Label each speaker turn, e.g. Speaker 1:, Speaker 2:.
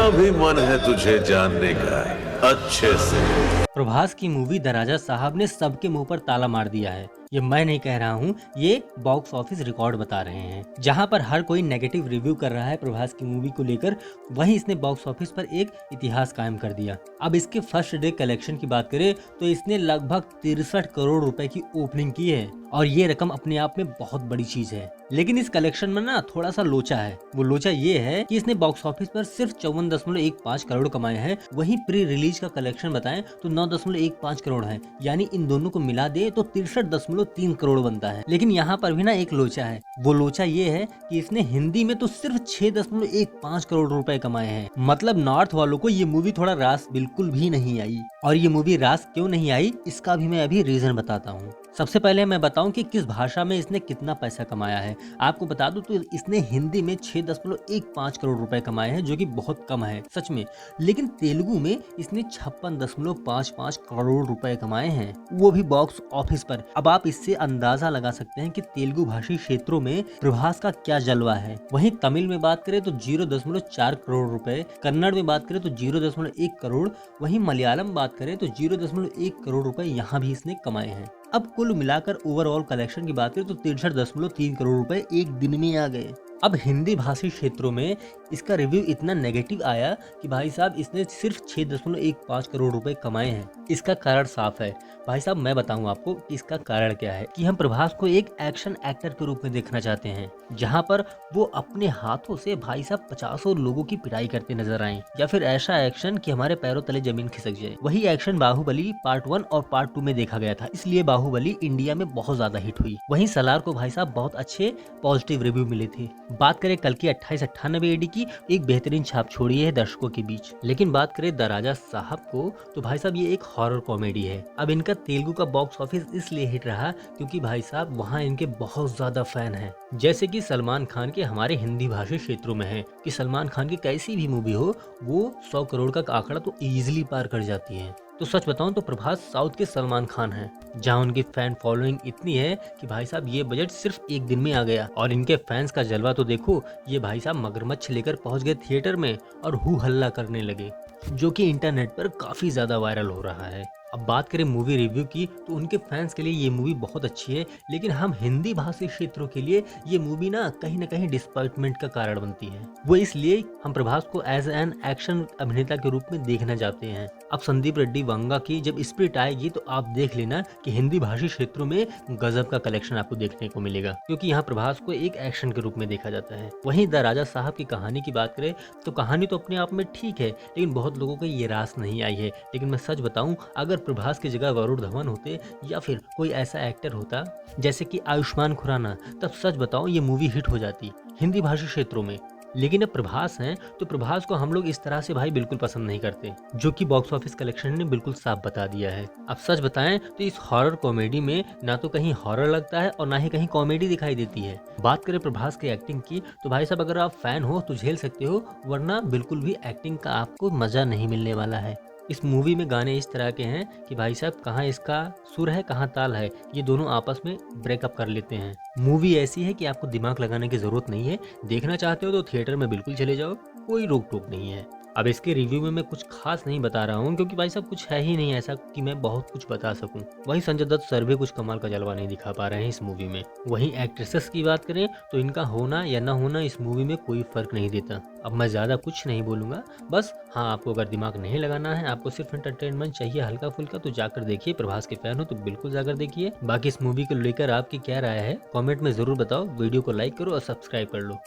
Speaker 1: मेरा भी मन है तुझे जानने का अच्छे से।
Speaker 2: प्रभास की मूवी द राजा साहब ने सबके मुंह पर ताला मार दिया है। ये मैं नहीं कह रहा हूँ, ये बॉक्स ऑफिस रिकॉर्ड बता रहे हैं। जहाँ पर हर कोई नेगेटिव रिव्यू कर रहा है प्रभास की मूवी को लेकर, वहीं इसने बॉक्स ऑफिस पर एक इतिहास कायम कर दिया। अब इसके फर्स्ट डे कलेक्शन की बात करें तो इसने लगभग 63 करोड़ रुपए की ओपनिंग की है और ये रकम अपने आप में बहुत बड़ी चीज है। लेकिन इस कलेक्शन में ना थोड़ा सा लोचा है। वो लोचा ये है कि इसने बॉक्स ऑफिस पर सिर्फ 54.15 करोड़ कमाए हैं। वहीं प्री रिलीज का कलेक्शन बताएं तो 9.15 करोड़ है, यानी इन दोनों को मिला दे तो 63.3 करोड़ बनता है। लेकिन यहाँ पर भी ना एक लोचा है। वो लोचा ये है कि इसने हिंदी में तो सिर्फ 6.15 करोड़ रुपए कमाए हैं। मतलब नॉर्थ वालों को ये मूवी थोड़ा रास बिल्कुल भी नहीं आई। और ये मूवी रास क्यों नहीं आई, इसका भी मैं अभी रीजन बताता हूँ। सबसे पहले मैं बताऊं कि किस भाषा में इसने कितना पैसा कमाया है। आपको बता दूं तो इसने हिंदी में 6.15 करोड़ रुपए कमाए हैं, जो कि बहुत कम है सच में। लेकिन तेलुगु में इसने 56.55 करोड़ रुपए कमाए हैं, वो भी बॉक्स ऑफिस पर। अब आप इससे अंदाजा लगा सकते हैं कि तेलुगु भाषी क्षेत्रों में प्रभास का क्या जलवा है। वहीं तमिल में बात करें तो 0.4 करोड़ रुपए, कन्नड़ में बात करें तो 0.1 करोड़, वहीं मलयालम बात करें तो 0.1 करोड़ रुपए यहाँ भी इसने कमाए हैं। अब कुल मिलाकर ओवरऑल कलेक्शन की बात करें तो 63.3 करोड़ रुपए एक दिन में आ गए। अब हिंदी भाषी क्षेत्रों में इसका रिव्यू इतना नेगेटिव आया कि भाई साहब इसने सिर्फ 6.15 करोड़ रुपए कमाए हैं। इसका कारण साफ है भाई साहब, मैं बताऊं आपको कि इसका कारण क्या है। कि हम प्रभास को एक एक्शन एक्टर के रूप में देखना चाहते हैं, जहां पर वो अपने हाथों से भाई साहब 50 लोगों की पिटाई करते नजर आए, या फिर ऐसा एक्शन कि हमारे पैरों तले जमीन खिसक जाए। वही एक्शन बाहुबली पार्ट 1 और पार्ट 2 में देखा गया था, इसलिए बाहुबली इंडिया में बहुत ज्यादा हिट हुई। वहीं सलार को भाई साहब बहुत अच्छे पॉजिटिव रिव्यू मिले थे। बात करें कल की 2898 एडी की, एक बेहतरीन छाप छोड़ी है दर्शकों के बीच। लेकिन बात करें द राजा साहब को तो भाई साहब ये एक हॉरर कॉमेडी है। अब इनका तेलुगु का बॉक्स ऑफिस इसलिए हिट रहा क्योंकि भाई साहब वहाँ इनके बहुत ज्यादा फैन हैं, जैसे कि सलमान खान के हमारे हिंदी भाषी क्षेत्रों में है कि सलमान खान की कैसी भी मूवी हो वो 100 करोड़ का आंकड़ा तो इजीली पार कर जाती है। तो सच बताऊं तो प्रभास साउथ के सलमान खान हैं, जहां उनकी फैन फॉलोइंग इतनी है कि भाई साहब ये बजट सिर्फ एक दिन में आ गया। और इनके फैंस का जलवा तो देखो, ये भाई साहब मगरमच्छ लेकर पहुंच गए थिएटर में और हु हल्ला करने लगे, जो कि इंटरनेट पर काफी ज्यादा वायरल हो रहा है। अब बात करें मूवी रिव्यू की तो उनके फैंस के लिए ये मूवी बहुत अच्छी है, लेकिन हम हिंदी भाषी क्षेत्रों के लिए ये मूवी ना कहीं डिसअपॉइंटमेंट का कारण बनती है। वो इसलिए हम प्रभास को एज एन एक्शन अभिनेता के रूप में देखना चाहते हैं। अब संदीप रेड्डी वांगा की जब स्प्रिट आएगी तो आप देख लेना कि हिंदी भाषी क्षेत्रों में गजब का कलेक्शन आपको देखने को मिलेगा, क्योंकि यहाँ प्रभास को एक एक्शन के रूप में देखा जाता है। वहीं द राजा साहब की कहानी की बात करें तो कहानी तो अपने आप में ठीक है, लेकिन बहुत लोगों को ये रास नहीं आई है। लेकिन मैं सच बताऊं, अगर प्रभास की जगह वरुण धवन होते या फिर कोई ऐसा एक्टर होता जैसे कि आयुष्मान खुराना, तब सच बताऊं ये मूवी हिट हो जाती हिंदी भाषी क्षेत्रों में। लेकिन अब प्रभास हैं तो प्रभास को हम लोग इस तरह से भाई बिल्कुल पसंद नहीं करते, जो कि बॉक्स ऑफिस कलेक्शन ने बिल्कुल साफ बता दिया है। अब सच बताएं तो इस हॉरर कॉमेडी में ना तो कहीं हॉरर लगता है और ना ही कहीं कॉमेडी दिखाई देती है। बात करें प्रभास की एक्टिंग की तो भाई साहब अगर आप फैन हो तो झेल सकते हो, वरना बिल्कुल भी एक्टिंग का आपको मजा नहीं मिलने वाला है। इस मूवी में गाने इस तरह के हैं कि भाई साहब कहाँ इसका सुर है कहाँ ताल है, ये दोनों आपस में ब्रेकअप कर लेते हैं। मूवी ऐसी है कि आपको दिमाग लगाने की जरूरत नहीं है। देखना चाहते हो तो थिएटर में बिल्कुल चले जाओ, कोई रोक टोक नहीं है। अब इसके रिव्यू में मैं कुछ खास नहीं बता रहा हूँ, क्योंकि भाई साहब कुछ है ही नहीं ऐसा कि मैं बहुत कुछ बता सकूं। वहीं संजय दत्त सर भी कुछ कमाल का जलवा नहीं दिखा पा रहे हैं इस मूवी में। वहीं एक्ट्रेसेस की बात करें तो इनका होना या ना होना इस मूवी में कोई फर्क नहीं देता। अब मैं ज़्यादा कुछ नहीं बोलूँगा, बस हाँ आपको अगर दिमाग नहीं लगाना है, आपको सिर्फ एंटरटेनमेंट चाहिए हल्का फुल्का, तो जाकर देखिए। प्रभास के फैन हो तो बिल्कुल जाकर देखिए। बाकी इस मूवी को लेकर आपकी क्या राय है कॉमेंट में ज़रूर बताओ। वीडियो को लाइक करो और सब्सक्राइब कर लो।